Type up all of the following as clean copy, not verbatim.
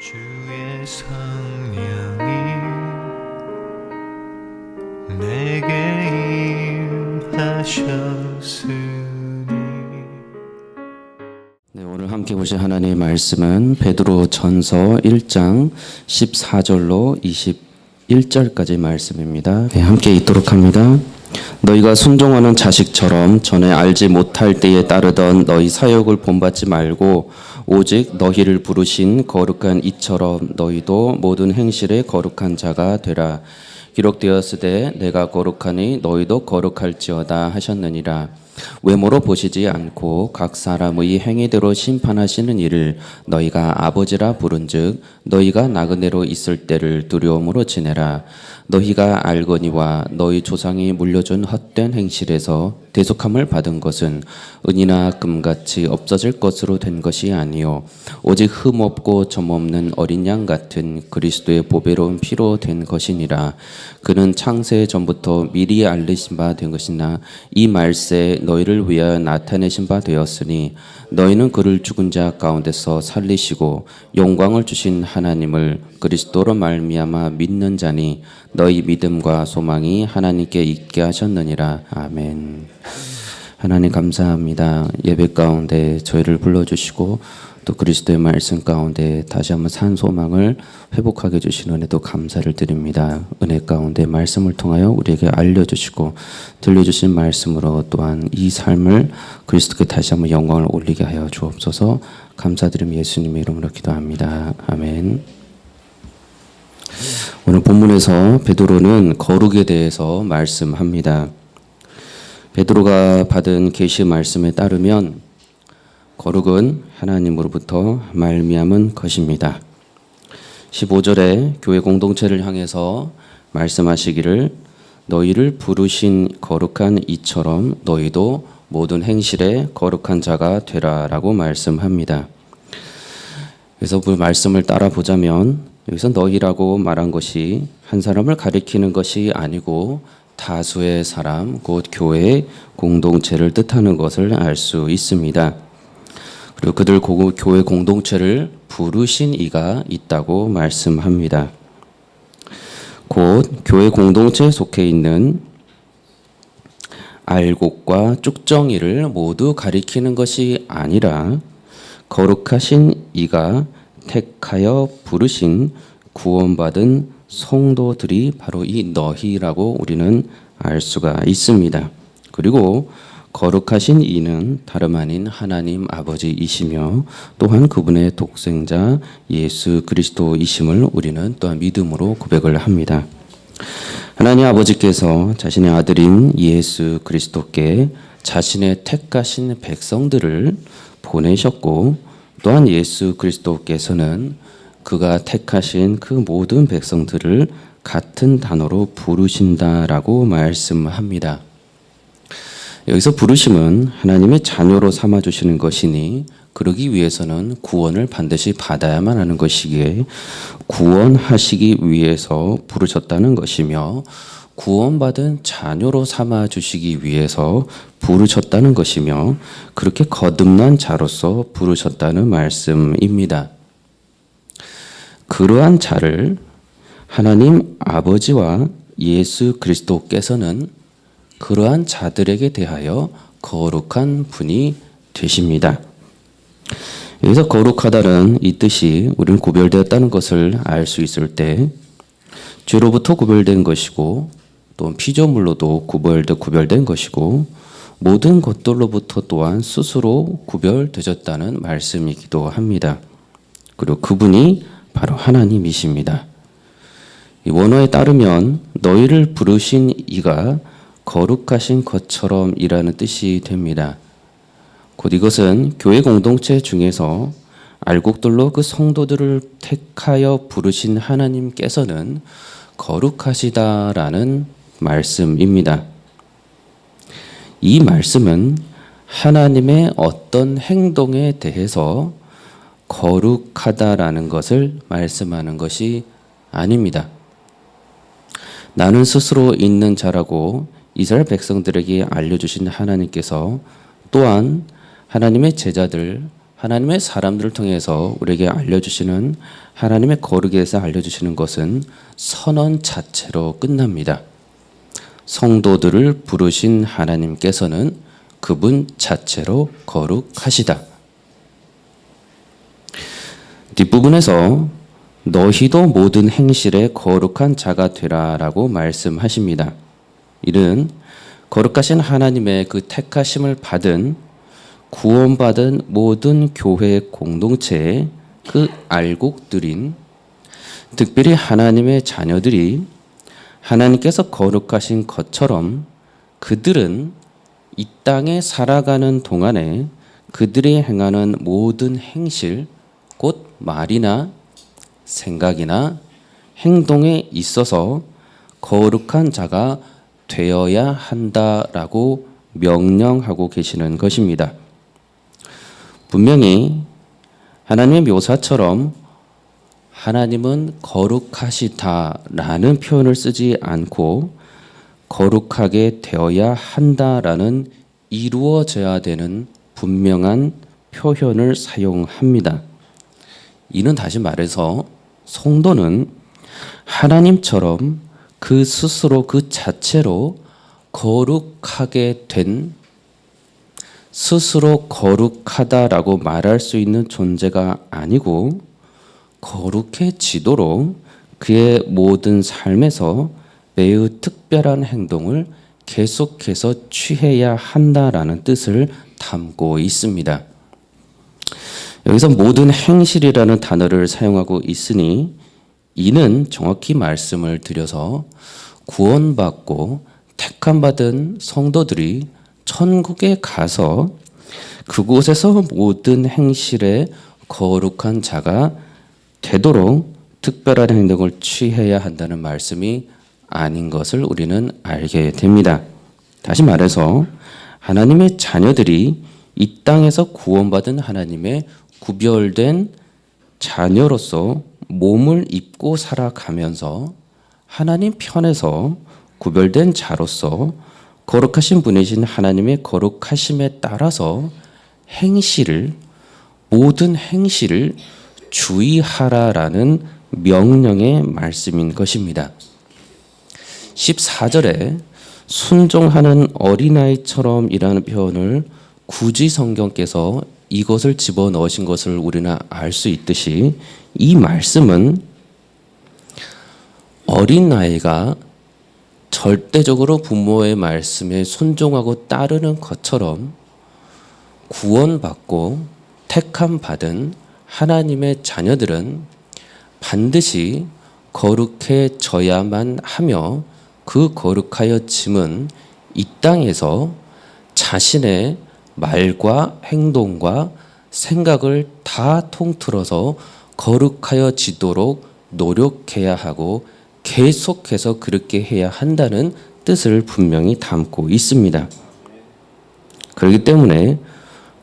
주의 성령이 내게 임하셨으니. 네, 오늘 함께 보실 하나님의 말씀은 베드로전서 1장 14절로 21절까지 말씀입니다. 네, 함께 읽도록 합니다. 너희가 순종하는 자식처럼 전에 알지 못할 때에 따르던 너희 사역을 본받지 말고 오직 너희를 부르신 거룩한 이처럼 너희도 모든 행실에 거룩한 자가 되라. 기록되었으되 내가 거룩하니 너희도 거룩할지어다 하셨느니라. 외모로 보시지 않고 각 사람의 행위대로 심판하시는 이를 너희가 아버지라 부른즉 너희가 나그네로 있을 때를 두려움으로 지내라. 너희가 알거니와 너희 조상이 물려준 헛된 행실에서 대속함을 받은 것은 은이나 금같이 없어질 것으로 된 것이 아니요 오직 흠없고 점없는 어린 양 같은 그리스도의 보배로운 피로 된 것이니라. 그는 창세 전부터 미리 알리신 바 된 것이나 이 말세 너희를 위하여 나타내신 바 되었으니 너희는 그를 죽은 자 가운데서 살리시고 영광을 주신 하나님을 그리스도로 말미암아 믿는 자니 너희 믿음과 소망이 하나님께 있게 하셨느니라. 아멘. 하나님 감사합니다. 예배 가운데 저희를 불러주시고 또 그리스도의 말씀 가운데 다시 한번 산 소망을 회복하게 해주신 은혜도 감사를 드립니다. 은혜 가운데 말씀을 통하여 우리에게 알려주시고 들려주신 말씀으로 또한 이 삶을 그리스도께 다시 한번 영광을 올리게 하여 주옵소서. 감사드리며 예수님의 이름으로 기도합니다. 아멘. 오늘 본문에서 베드로는 거룩에 대해서 말씀합니다. 베드로가 받은 계시 말씀에 따르면 거룩은 하나님으로부터 말미암은 것입니다. 15절에 교회 공동체를 향해서 말씀하시기를 너희를 부르신 거룩한 이처럼 너희도 모든 행실에 거룩한 자가 되라 라고 말씀합니다. 그래서 그 말씀을 따라 보자면 여기서 너희라고 말한 것이 한 사람을 가리키는 것이 아니고 다수의 사람, 곧 교회의 공동체를 뜻하는 것을 알 수 있습니다. 그리고 그들 교회 공동체를 부르신 이가 있다고 말씀합니다. 곧 교회 공동체에 속해 있는 알곡과 쭉정이를 모두 가리키는 것이 아니라 거룩하신 이가 택하여 부르신 구원받은 성도들이 바로 이 너희라고 우리는 알 수가 있습니다. 그리고 거룩하신 이는 다름 아닌 하나님 아버지이시며 또한 그분의 독생자 예수 그리스도이심을 우리는 또한 믿음으로 고백을 합니다. 하나님 아버지께서 자신의 아들인 예수 그리스도께 자신의 택하신 백성들을 보내셨고 또한 예수 그리스도께서는 그가 택하신 그 모든 백성들을 같은 단어로 부르신다라고 말씀합니다. 여기서 부르심은 하나님의 자녀로 삼아주시는 것이니 그러기 위해서는 구원을 반드시 받아야만 하는 것이기에 구원하시기 위해서 부르셨다는 것이며 구원받은 자녀로 삼아주시기 위해서 부르셨다는 것이며 그렇게 거듭난 자로서 부르셨다는 말씀입니다. 그러한 자를 하나님 아버지와 예수 그리스도께서는 그러한 자들에게 대하여 거룩한 분이 되십니다. 여기서 거룩하다는 이 뜻이 우리는 구별되었다는 것을 알 수 있을 때 죄로부터 구별된 것이고 또 피조물로도 구별된 것이고 모든 것들로부터 또한 스스로 구별되셨다는 말씀이기도 합니다. 그리고 그분이 바로 하나님이십니다. 이 원어에 따르면 너희를 부르신 이가 거룩하신 것처럼 이라는 뜻이 됩니다. 곧 이것은 교회 공동체 중에서 알곡들로 그 성도들을 택하여 부르신 하나님께서는 거룩하시다라는 말씀입니다. 이 말씀은 하나님의 어떤 행동에 대해서 거룩하다라는 것을 말씀하는 것이 아닙니다. 나는 스스로 있는 자라고 이스라엘 백성들에게 알려주신 하나님께서 또한 하나님의 제자들 하나님의 사람들을 통해서 우리에게 알려주시는 하나님의 거룩에 대해서 알려주시는 것은 선언 자체로 끝납니다. 성도들을 부르신 하나님께서는 그분 자체로 거룩하시다. 뒷부분에서 너희도 모든 행실에 거룩한 자가 되라라고 말씀하십니다. 이는 거룩하신 하나님의 그 택하심을 받은 구원받은 모든 교회 공동체의 그 알곡들인 특별히 하나님의 자녀들이 하나님께서 거룩하신 것처럼 그들은 이 땅에 살아가는 동안에 그들이 행하는 모든 행실, 곧 말이나 생각이나 행동에 있어서 거룩한 자가 되어야 한다라고 명령하고 계시는 것입니다. 분명히 하나님의 묘사처럼 하나님은 거룩하시다라는 표현을 쓰지 않고 거룩하게 되어야 한다라는 이루어져야 되는 분명한 표현을 사용합니다. 이는 다시 말해서 성도는 하나님처럼 그 스스로 그 자체로 거룩하게 된 스스로 거룩하다라고 말할 수 있는 존재가 아니고 거룩해지도록 그의 모든 삶에서 매우 특별한 행동을 계속해서 취해야 한다라는 뜻을 담고 있습니다. 여기서 모든 행실이라는 단어를 사용하고 있으니 이는 정확히 말씀을 드려서 구원받고 택함받은 성도들이 천국에 가서 그곳에서 모든 행실에 거룩한 자가 되도록 특별한 행동을 취해야 한다는 말씀이 아닌 것을 우리는 알게 됩니다. 다시 말해서 하나님의 자녀들이 이 땅에서 구원받은 하나님의 구별된 자녀로서 몸을 입고 살아가면서 하나님 편에서 구별된 자로서 거룩하신 분이신 하나님의 거룩하심에 따라서 모든 행실을 주의하라라는 명령의 말씀인 것입니다. 14절에 순종하는 어린아이처럼 이라는 표현을 굳이 성경께서 이것을 집어넣으신 것을 우리는 알 수 있듯이 이 말씀은 어린아이가 절대적으로 부모의 말씀에 순종하고 따르는 것처럼 구원받고 택함 받은 하나님의 자녀들은 반드시 거룩해져야만 하며 그 거룩하여짐은 이 땅에서 자신의 말과 행동과 생각을 다 통틀어서 거룩하여지도록 노력해야 하고 계속해서 그렇게 해야 한다는 뜻을 분명히 담고 있습니다. 그렇기 때문에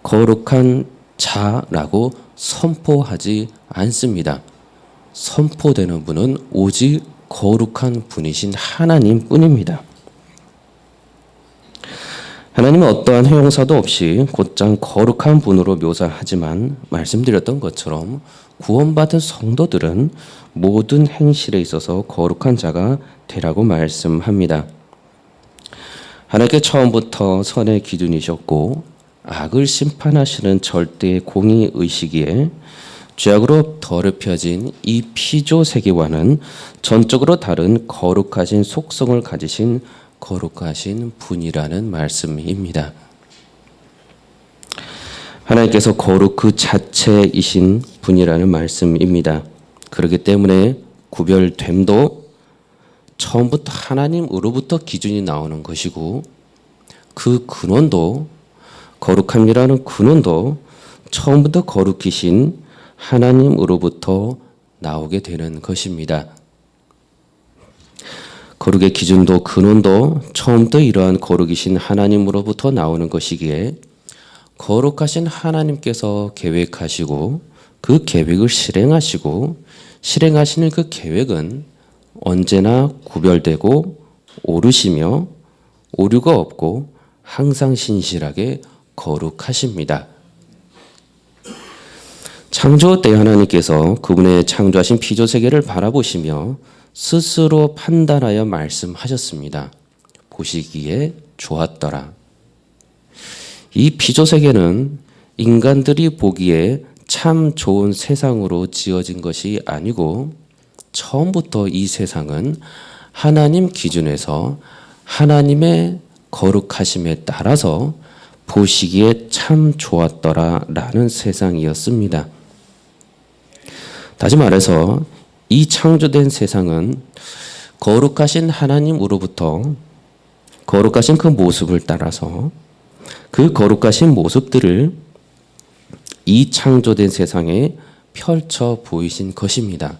거룩한 자라고 선포하지 않습니다. 선포되는 분은 오직 거룩한 분이신 하나님 뿐입니다. 하나님은 어떠한 형용사도 없이 곧장 거룩한 분으로 묘사하지만 말씀드렸던 것처럼 구원받은 성도들은 모든 행실에 있어서 거룩한 자가 되라고 말씀합니다. 하나님께 처음부터 선의 기준이셨고 악을 심판하시는 절대의 공의의시기에 죄악으로 더럽혀진 이 피조 세계와는 전적으로 다른 거룩하신 속성을 가지신 거룩하신 분이라는 말씀입니다. 하나님께서 거룩 그 자체이신 분이라는 말씀입니다. 그렇기 때문에 구별됨도 처음부터 하나님으로부터 기준이 나오는 것이고 그 근원도 거룩함이라는 근원도 처음부터 거룩이신 하나님으로부터 나오게 되는 것입니다. 거룩의 기준도 근원도 처음부터 이러한 거룩이신 하나님으로부터 나오는 것이기에 거룩하신 하나님께서 계획하시고 그 계획을 실행하시고 실행하시는 그 계획은 언제나 구별되고 오르시며 오류가 없고 항상 신실하게 거룩하십니다. 창조 때 하나님께서 그분의 창조하신 피조 세계를 바라보시며 스스로 판단하여 말씀하셨습니다. 보시기에 좋았더라. 이 피조 세계는 인간들이 보기에 참 좋은 세상으로 지어진 것이 아니고 처음부터 이 세상은 하나님 기준에서 하나님의 거룩하심에 따라서 보시기에 참 좋았더라라는 세상이었습니다. 다시 말해서 이 창조된 세상은 거룩하신 하나님으로부터 거룩하신 그 모습을 따라서 그 거룩하신 모습들을 이 창조된 세상에 펼쳐 보이신 것입니다.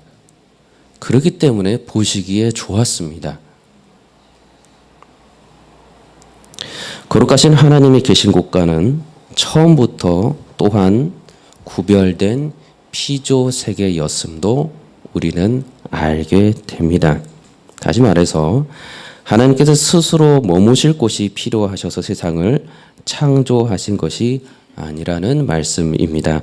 그렇기 때문에 보시기에 좋았습니다. 거룩하신 하나님이 계신 곳과는 처음부터 또한 구별된 피조 세계였음도 우리는 알게 됩니다. 다시 말해서 하나님께서 스스로 머무실 곳이 필요하셔서 세상을 창조하신 것이 아니라는 말씀입니다.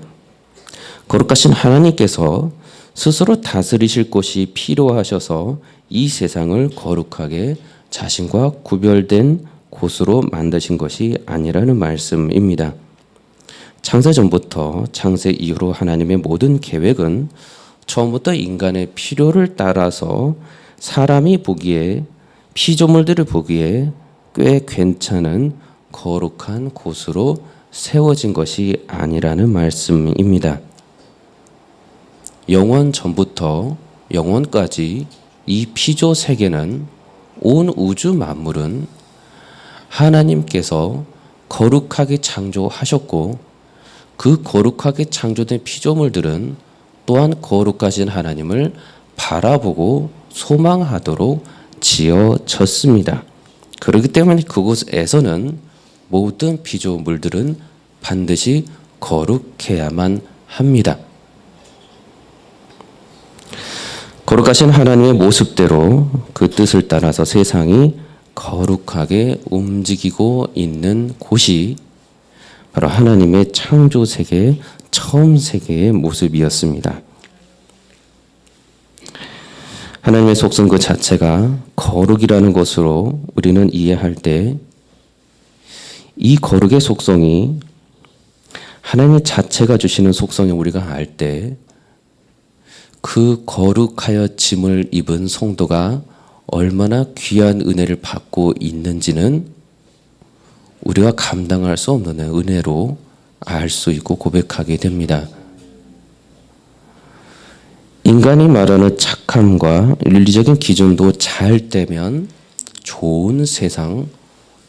거룩하신 하나님께서 스스로 다스리실 곳이 필요하셔서 이 세상을 거룩하게 자신과 구별된 곳으로 만드신 것이 아니라는 말씀입니다. 창세 전부터 창세 이후로 하나님의 모든 계획은 처음부터 인간의 필요를 따라서 사람이 보기에 피조물들을 보기에 꽤 괜찮은 거룩한 곳으로 세워진 것이 아니라는 말씀입니다. 영원 전부터 영원까지 이 피조 세계는 온 우주 만물은 하나님께서 거룩하게 창조하셨고 그 거룩하게 창조된 피조물들은 또한 거룩하신 하나님을 바라보고 소망하도록 지어졌습니다. 그렇기 때문에 그곳에서는 모든 피조물들은 반드시 거룩해야만 합니다. 거룩하신 하나님의 모습대로 그 뜻을 따라서 세상이 거룩하게 움직이고 있는 곳이 바로 하나님의 창조 세계의 처음 세계의 모습이었습니다. 하나님의 속성 그 자체가 거룩이라는 것으로 우리는 이해할 때 이 거룩의 속성이 하나님 자체가 주시는 속성에 우리가 알 때 그 거룩하여 짐을 입은 성도가 얼마나 귀한 은혜를 받고 있는지는 우리가 감당할 수 없는 은혜로 알 수 있고 고백하게 됩니다. 인간이 말하는 착함과 윤리적인 기준도 잘 되면 좋은 세상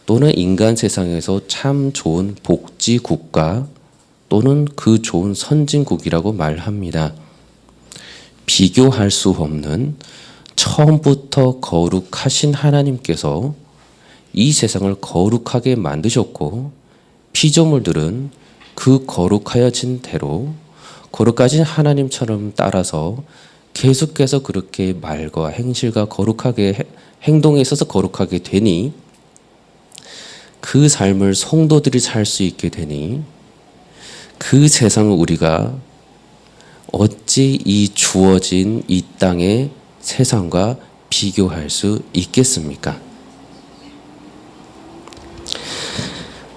또는 인간 세상에서 참 좋은 복지 국가 또는 그 좋은 선진국이라고 말합니다. 비교할 수 없는 처음부터 거룩하신 하나님께서 이 세상을 거룩하게 만드셨고 피조물들은 그 거룩하여진 대로 거룩하신 하나님처럼 따라서 계속해서 그렇게 말과 행실과 거룩하게 행동에 있어서 거룩하게 되니 그 삶을 성도들이 살 수 있게 되니 그 세상을 우리가 어찌 이 주어진 이 땅의 세상과 비교할 수 있겠습니까?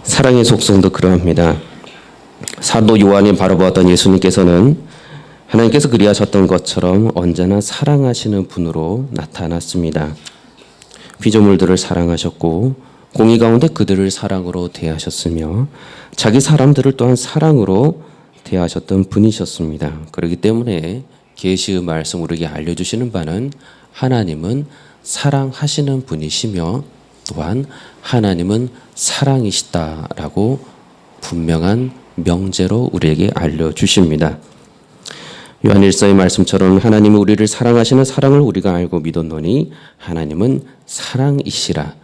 사랑의 속성도 그러합니다. 사도 요한이 바라보았던 예수님께서는 하나님께서 그리하셨던 것처럼 언제나 사랑하시는 분으로 나타났습니다. 피조물들을 사랑하셨고 공의 가운데 그들을 사랑으로 대하셨으며 자기 사람들을 또한 사랑으로 대하셨던 분이셨습니다. 그렇기 때문에 계시의 말씀 우리에게 알려주시는 바는 하나님은 사랑하시는 분이시며 또한 하나님은 사랑이시다라고 분명한 명제로 우리에게 알려주십니다. 요한일서의 말씀처럼 하나님이 우리를 사랑하시는 사랑을 우리가 알고 믿었노니 하나님은 사랑이시라.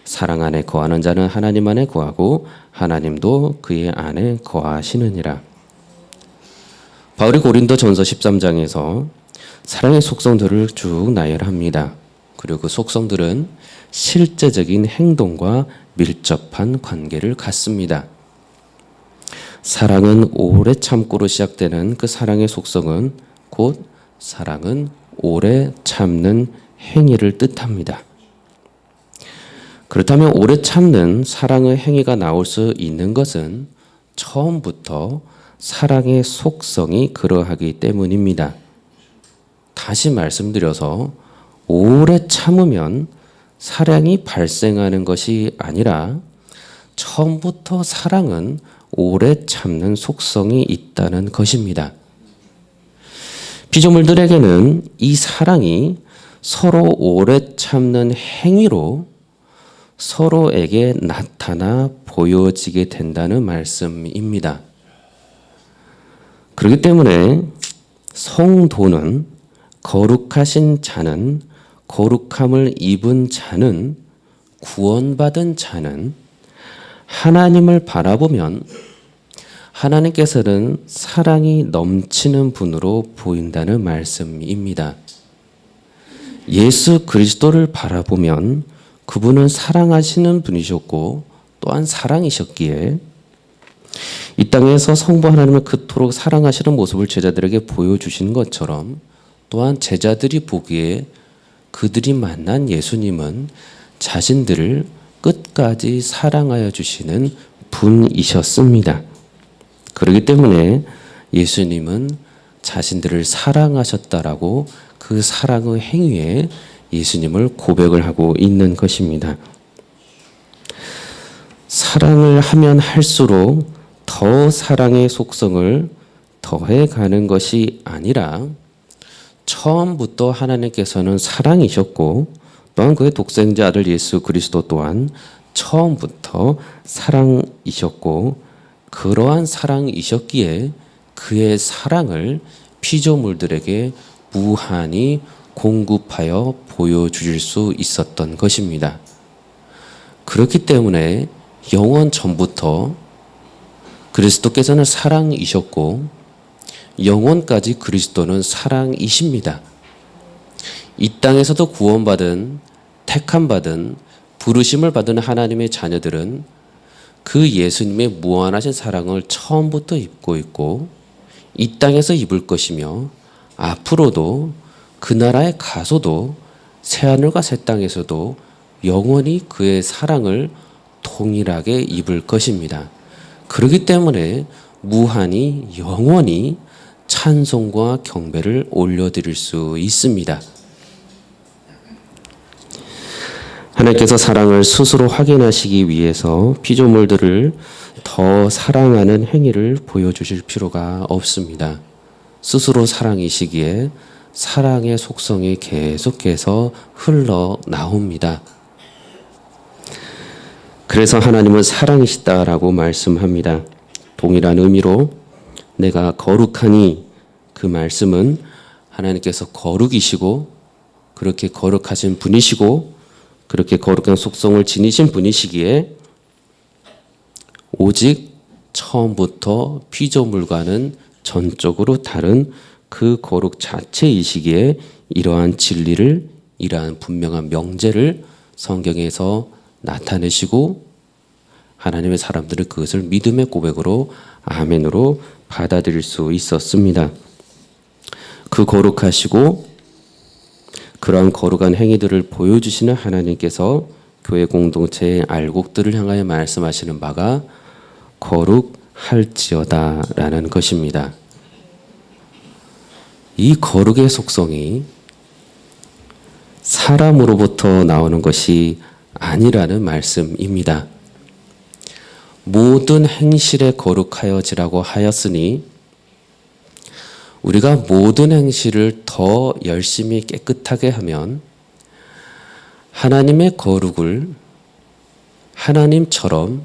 사랑 안에 거하는 자는 하나님 안에 거하고 하나님도 그의 안에 거하시느니라. 바울이 고린도전서 13장에서 사랑의 속성들을 쭉 나열합니다. 그리고 그 속성들은 실제적인 행동과 밀접한 관계를 갖습니다. 사랑은 오래 참고로 시작되는 그 사랑의 속성은 곧 사랑은 오래 참는 행위를 뜻합니다. 그렇다면 오래 참는 사랑의 행위가 나올 수 있는 것은 처음부터 사랑의 속성이 그러하기 때문입니다. 다시 말씀드려서 오래 참으면 사랑이 발생하는 것이 아니라 처음부터 사랑은 오래 참는 속성이 있다는 것입니다. 피조물들에게는 이 사랑이 서로 오래 참는 행위로 서로에게 나타나 보여지게 된다는 말씀입니다. 그렇기 때문에 성도는 거룩하신 자는 거룩함을 입은 자는 구원받은 자는 하나님을 바라보면 하나님께서는 사랑이 넘치는 분으로 보인다는 말씀입니다. 예수 그리스도를 바라보면 그분은 사랑하시는 분이셨고 또한 사랑이셨기에 이 땅에서 성부 하나님을 그토록 사랑하시는 모습을 제자들에게 보여주신 것처럼 또한 제자들이 보기에 그들이 만난 예수님은 자신들을 끝까지 사랑하여 주시는 분이셨습니다. 그렇기 때문에 예수님은 자신들을 사랑하셨다라고 그 사랑의 행위에 예수님을 고백을 하고 있는 것입니다. 사랑을 하면 할수록 더 사랑의 속성을 더해가는 것이 아니라 처음부터 하나님께서는 사랑이셨고 또한 그의 독생자 아들 예수 그리스도 또한 처음부터 사랑이셨고 그러한 사랑이셨기에 그의 사랑을 피조물들에게 무한히 공급하여 보여주실 수 있었던 것입니다. 그렇기 때문에 영원 전부터 그리스도께서는 사랑이셨고 영원까지 그리스도는 사랑이십니다. 이 땅에서도 구원받은 택함받은 부르심을 받은 하나님의 자녀들은 그 예수님의 무한하신 사랑을 처음부터 입고 있고 이 땅에서 입을 것이며 앞으로도 그 나라에 가서도 새하늘과 새 땅에서도 영원히 그의 사랑을 동일하게 입을 것입니다. 그렇기 때문에 무한히 영원히 찬송과 경배를 올려드릴 수 있습니다. 하나님께서 사랑을 스스로 확인하시기 위해서 피조물들을 더 사랑하는 행위를 보여주실 필요가 없습니다. 스스로 사랑이시기에 사랑의 속성이 계속해서 흘러나옵니다. 그래서 하나님은 사랑이시다라고 말씀합니다. 동일한 의미로 내가 거룩하니 그 말씀은 하나님께서 거룩이시고 그렇게 거룩하신 분이시고 그렇게 거룩한 속성을 지니신 분이시기에 오직 처음부터 피조물과는 전적으로 다른 그 거룩 자체이시기에 이러한 진리를 이러한 분명한 명제를 성경에서 나타내시고 하나님의 사람들은 그것을 믿음의 고백으로 아멘으로 받아들일 수 있었습니다. 그 거룩하시고 그러한 거룩한 행위들을 보여주시는 하나님께서 교회 공동체의 알곡들을 향하여 말씀하시는 바가 거룩할지어다 라는 것입니다. 이 거룩의 속성이 사람으로부터 나오는 것이 아니라는 말씀입니다. 모든 행실에 거룩하여지라고 하였으니 우리가 모든 행실을 더 열심히 깨끗하게 하면 하나님의 거룩을 하나님처럼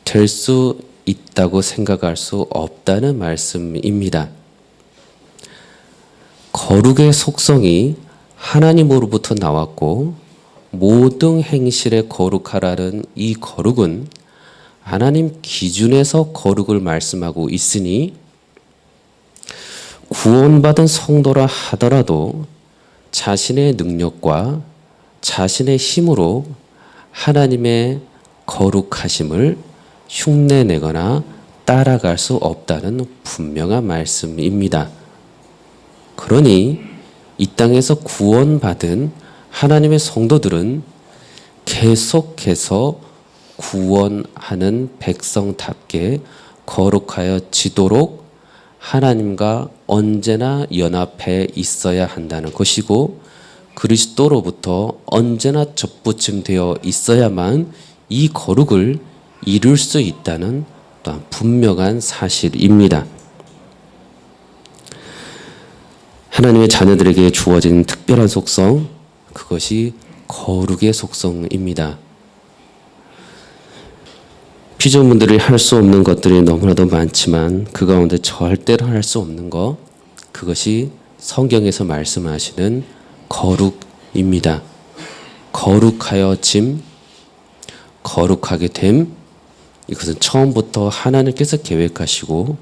될 수 있다고 생각할 수 없다는 말씀입니다. 거룩의 속성이 하나님으로부터 나왔고 모든 행실에 거룩하라는 이 거룩은 하나님 기준에서 거룩을 말씀하고 있으니 구원받은 성도라 하더라도 자신의 능력과 자신의 힘으로 하나님의 거룩하심을 흉내내거나 따라갈 수 없다는 분명한 말씀입니다. 그러니 이 땅에서 구원받은 하나님의 성도들은 계속해서 구원하는 백성답게 거룩하여 지도록 하나님과 언제나 연합해 있어야 한다는 것이고, 그리스도로부터 언제나 접붙임되어 있어야만 이 거룩을 이룰 수 있다는 또한 분명한 사실입니다. 하나님의 자녀들에게 주어진 특별한 속성, 그것이 거룩의 속성입니다. 피조물들이 할 수 없는 것들이 너무나도 많지만 그 가운데 절대로 할 수 없는 것, 그것이 성경에서 말씀하시는 거룩입니다. 거룩하여짐, 거룩하게 됨, 이것은 처음부터 하나님께서 계획하시고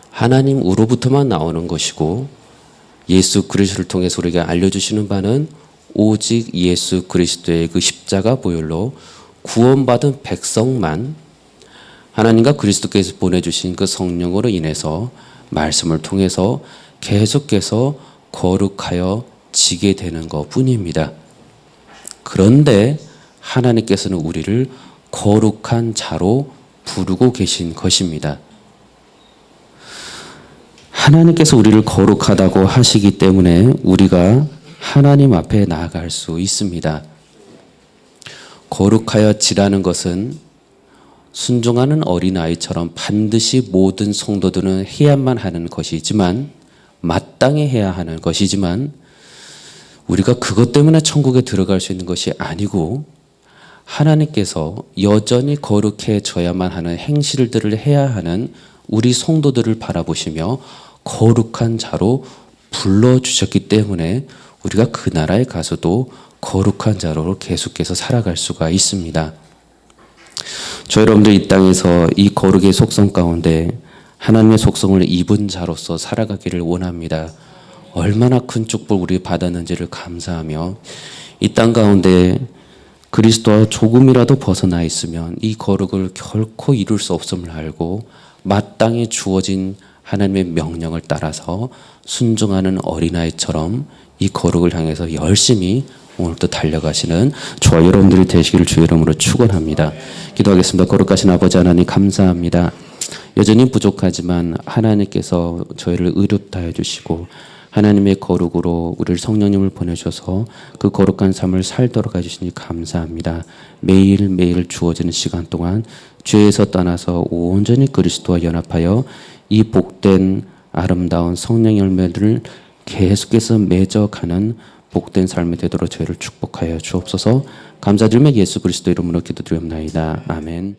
하나님으로부터만 나오는 것이고, 예수 그리스도를 통해서 우리에게 알려주시는 바는 오직 예수 그리스도의 그 십자가 보혈로 구원받은 백성만 하나님과 그리스도께서 보내주신 그 성령으로 인해서 말씀을 통해서 계속해서 거룩하여 지게 되는 것 뿐입니다. 그런데 하나님께서는 우리를 거룩한 자로 부르고 계신 것입니다. 하나님께서 우리를 거룩하다고 하시기 때문에 우리가 하나님 앞에 나아갈 수 있습니다. 거룩하여 지라는 것은 순종하는 어린아이처럼 반드시 모든 성도들은 해야만 하는 것이지만, 마땅히 해야 하는 것이지만, 우리가 그것 때문에 천국에 들어갈 수 있는 것이 아니고, 하나님께서 여전히 거룩해져야만 하는 행실들을 해야 하는 우리 성도들을 바라보시며 거룩한 자로 불러주셨기 때문에 우리가 그 나라에 가서도 거룩한 자로 계속해서 살아갈 수가 있습니다. 저 여러분들 이 땅에서 이 거룩의 속성 가운데 하나님의 속성을 입은 자로서 살아가기를 원합니다. 얼마나 큰 축복을 우리 받았는지를 감사하며, 이 땅 가운데 그리스도와 조금이라도 벗어나 있으면 이 거룩을 결코 이룰 수 없음을 알고 마땅히 주어진 하나님의 명령을 따라서 순종하는 어린아이처럼 이 거룩을 향해서 열심히 오늘도 달려가시는 저와 여러분들이 되시기를 주의 이름으로 축원합니다. 기도하겠습니다. 거룩하신 아버지 하나님, 감사합니다. 여전히 부족하지만 하나님께서 저희를 의롭다 해주시고 하나님의 거룩으로 우리를 성령님을 보내셔서 그 거룩한 삶을 살도록 해주시니 감사합니다. 매일매일 주어지는 시간 동안 죄에서 떠나서 온전히 그리스도와 연합하여 이 복된 아름다운 성령 열매들을 계속해서 맺어가는 복된 삶이 되도록 저희를 축복하여 주옵소서. 감사드리며 예수 그리스도 이름으로 기도드리옵나이다. 아멘.